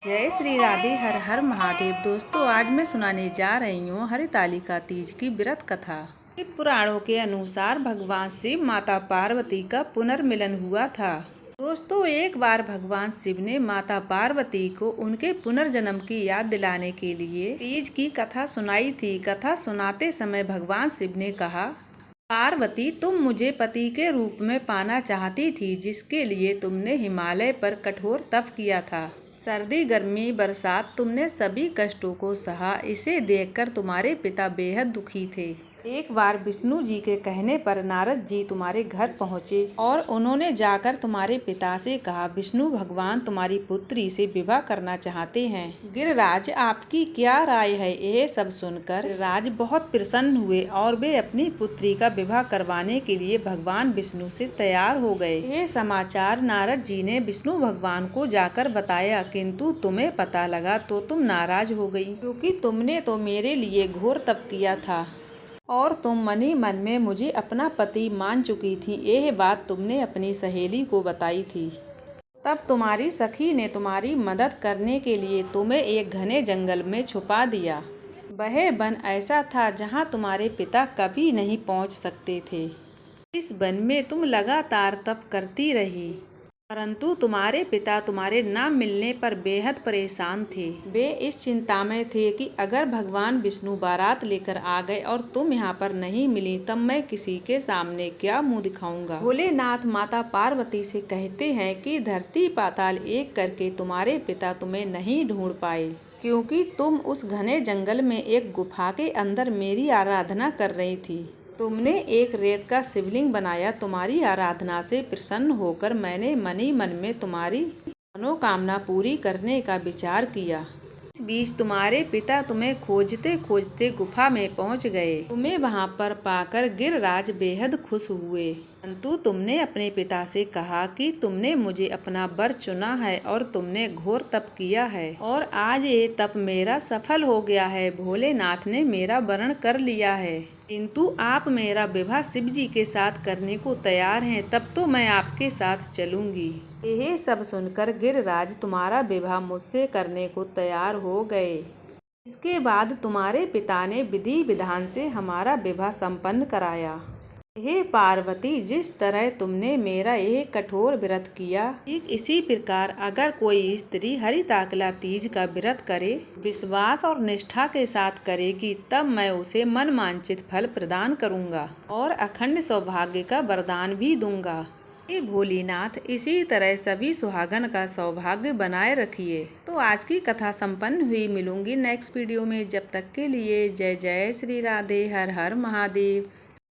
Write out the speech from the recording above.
जय श्री राधे, हर हर महादेव। दोस्तों, आज मैं सुनाने जा रही हूँ हरितालिका तीज की व्रत कथा। पुराणों के अनुसार भगवान शिव माता पार्वती का पुनर्मिलन हुआ था। दोस्तों, एक बार भगवान शिव ने माता पार्वती को उनके पुनर्जन्म की याद दिलाने के लिए तीज की कथा सुनाई थी। कथा सुनाते समय भगवान शिव ने कहा, पार्वती, तुम मुझे पति के रूप में पाना चाहती थी, जिसके लिए तुमने हिमालय पर कठोर तप किया था। सर्दी, गर्मी, बरसात, तुमने सभी कष्टों को सहा। इसे देखकर तुम्हारे पिता बेहद दुखी थे। एक बार विष्णु जी के कहने पर नारद जी तुम्हारे घर पहुँचे और उन्होंने जाकर तुम्हारे पिता से कहा, विष्णु भगवान तुम्हारी पुत्री से विवाह करना चाहते हैं। गिरिराज, आपकी क्या राय है? यह सब सुनकर गिरिराज बहुत प्रसन्न हुए और वे अपनी पुत्री का विवाह करवाने के लिए भगवान विष्णु से तैयार हो गए। ये समाचार नारद जी ने विष्णु भगवान को जाकर बताया, किंतु तुम्हें पता लगा तो तुम नाराज हो गई, क्योंकि तुमने तो मेरे लिए घोर तप किया था और तुम मन ही मन में मुझे अपना पति मान चुकी थी। यह बात तुमने अपनी सहेली को बताई थी। तब तुम्हारी सखी ने तुम्हारी मदद करने के लिए तुम्हें एक घने जंगल में छुपा दिया। वह वन ऐसा था जहां तुम्हारे पिता कभी नहीं पहुंच सकते थे। इस वन में तुम लगातार तप करती रही, परंतु तुम्हारे पिता तुम्हारे न मिलने पर बेहद परेशान थे। वे इस चिंता में थे कि अगर भगवान विष्णु बारात लेकर आ गए और तुम यहाँ पर नहीं मिली, तब मैं किसी के सामने क्या मुंह दिखाऊंगा। भोलेनाथ माता पार्वती से कहते हैं कि धरती पाताल एक करके तुम्हारे पिता तुम्हें नहीं ढूंढ पाए, क्योंकि तुम उस घने जंगल में एक गुफा के अंदर मेरी आराधना कर रही थी। तुमने एक रेत का शिवलिंग बनाया। तुम्हारी आराधना से प्रसन्न होकर मैंने मन ही मन में तुम्हारी मनोकामना पूरी करने का विचार किया। इस बीच तुम्हारे पिता तुम्हें खोजते खोजते गुफा में पहुंच गए। तुम्हें वहां पर पाकर गिरिराज बेहद खुश हुए, परंतु तुमने अपने पिता से कहा कि तुमने मुझे अपना वर चुना है और तुमने घोर तप किया है और आज ये तप मेरा सफल हो गया है। भोलेनाथ ने मेरा वरण कर लिया है, किंतु आप मेरा विवाह शिव जी के साथ करने को तैयार हैं, तब तो मैं आपके साथ चलूंगी। यह सब सुनकर गिरिराज तुम्हारा विवाह मुझसे करने को तैयार हो गए। इसके बाद तुम्हारे पिता ने विधि विधान से हमारा विवाह संपन्न कराया। हे पार्वती, जिस तरह तुमने मेरा यह कठोर व्रत किया, ठीक इसी प्रकार अगर कोई स्त्री हरितालिका तीज का व्रत करे, विश्वास और निष्ठा के साथ करेगी, तब मैं उसे मन वांछित फल प्रदान करूंगा और अखंड सौभाग्य का वरदान भी दूंगा। हे भोलेनाथ, इसी तरह सभी सुहागन का सौभाग्य बनाए रखिए। तो आज की कथा संपन्न हुई। मिलूंगी नेक्स्ट वीडियो में। जब तक के लिए जय जय श्री राधे, हर हर महादेव।